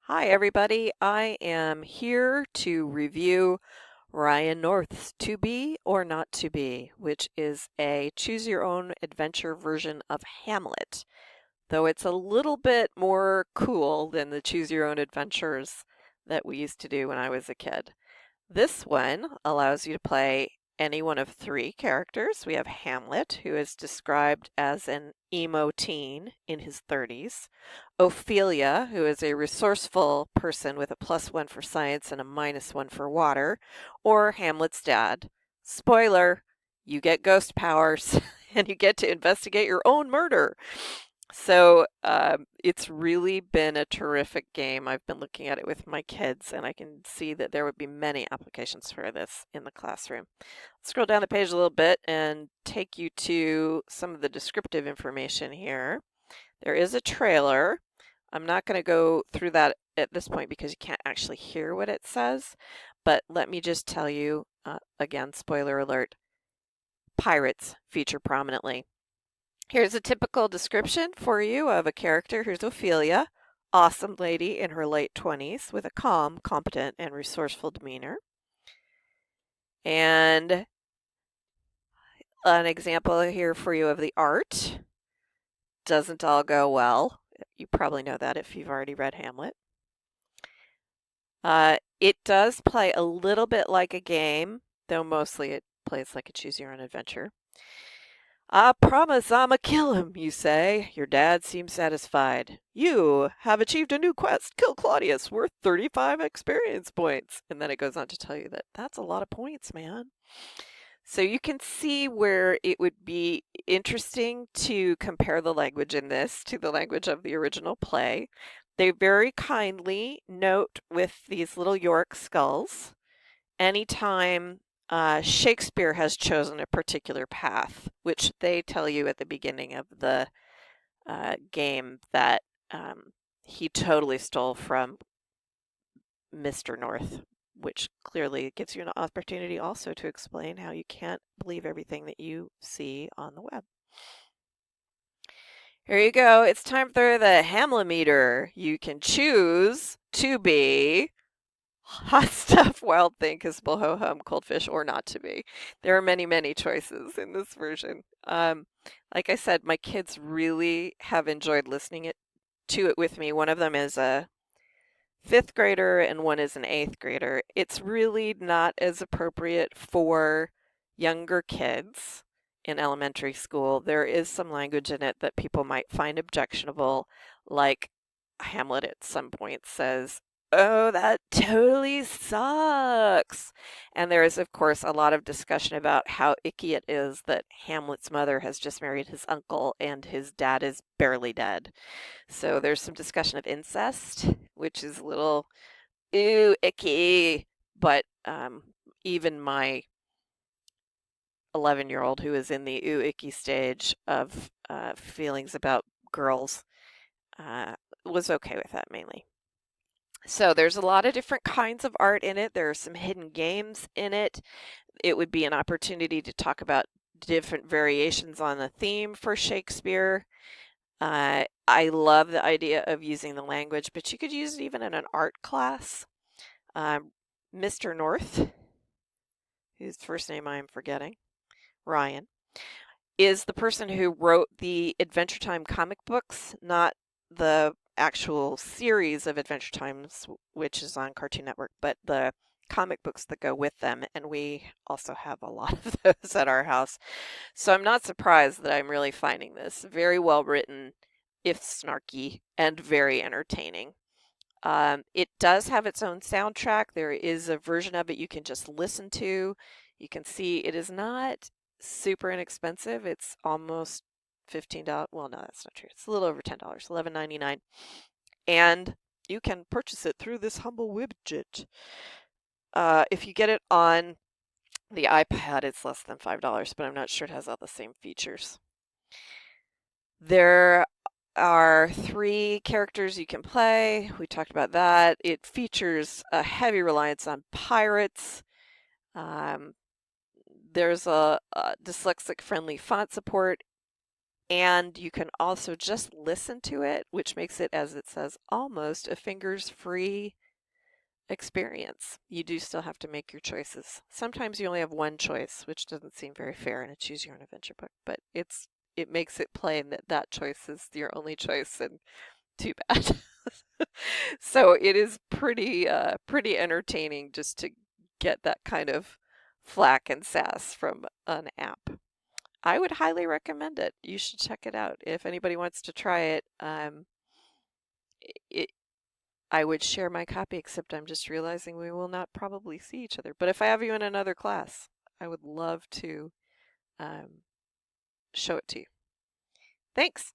Hi everybody, I am here to review Ryan North's To Be or Not to Be, which is a choose your own adventure version of Hamlet, though it's a little bit more cool than the choose your own adventures that we used to do when I was a kid. This one allows you to play any one of three characters. We have Hamlet, who is described as an emo teen in his 30s. Ophelia, who is a resourceful person with a +1 for science and a -1 for water. Or Hamlet's dad. Spoiler, you get ghost powers and you get to investigate your own murder. So it's really been a terrific game. I've been looking at it with my kids, and I can see that there would be many applications for this in the classroom. Scroll down the page a little bit and take you to some of the descriptive information here. There is a trailer. I'm not going to go through that at this point because you can't actually hear what it says, but let me just tell you, again, spoiler alert, pirates feature prominently. Here's a typical description for you of a character. Here's Ophelia, awesome lady in her late 20s with a calm, competent, and resourceful demeanor. And an example here for you of the art. Doesn't all go well. You probably know that if you've already read Hamlet. It does play a little bit like a game, though mostly it plays like a choose your own adventure. I promise I'ma kill him, you say. Your dad seems satisfied. You have achieved a new quest. Kill Claudius, worth 35 experience points. And then it goes on to tell you that that's a lot of points, man. So you can see where it would be interesting to compare the language in this to the language of the original play. They very kindly note with these little York skulls anytime Shakespeare has chosen a particular path, which they tell you at the beginning of the game that he totally stole from Mr. North, which clearly gives you an opportunity also to explain how you can't believe everything that you see on the web. Here you go. It's time for the Hamlet-meter. You can choose to be hot stuff, wild thing, kissable ho-hum, cold fish, or not to be. There are many, many choices in this version. Like I said, my kids really have enjoyed listening to it with me. One of them is a 5th grader and one is an 8th grader. It's really not as appropriate for younger kids in elementary school. There is some language in it that people might find objectionable, like Hamlet at some point says, "Oh, that totally sucks." And there is, of course, a lot of discussion about how icky it is that Hamlet's mother has just married his uncle and his dad is barely dead. So there's some discussion of incest, which is a little, ooh, icky. But even my 11-year-old who is in the ooh, icky stage of feelings about girls was okay with that mainly. So there's a lot of different kinds of art in it. There are some hidden games in it. It would be an opportunity to talk about different variations on the theme for Shakespeare. I love the idea of using the language, but you could use it even in an art class. Mr. North, whose first name I am forgetting, Ryan, is the person who wrote the Adventure Time comic books, not the actual series of Adventure Times, which is on Cartoon Network, but the comic books that go with them. And we also have a lot of those at our house. So I'm not surprised that I'm really finding this very well written, if snarky, and very entertaining. It does have its own soundtrack. There is a version of it you can just listen to. You can see it is not super inexpensive. It's almost $15. Well, no, that's not true. It's a little over $10, $11.99. And you can purchase it through this humble widget. If you get it on the iPad, it's less than $5, but I'm not sure it has all the same features. There are 3 characters you can play. We talked about that. It features a heavy reliance on pirates. There's a dyslexic friendly font support. And you can also just listen to it, which makes it, as it says, almost a fingers-free experience. You do still have to make your choices. Sometimes you only have one choice, which doesn't seem very fair in a choose your own adventure book, but it makes it plain that that choice is your only choice, and too bad. So it is pretty entertaining just to get that kind of flack and sass from an app. I would highly recommend it. You should check it out. If anybody wants to try it, it I would share my copy, except I'm just realizing we will not probably see each other. But if I have you in another class, I would love to show it to you. Thanks.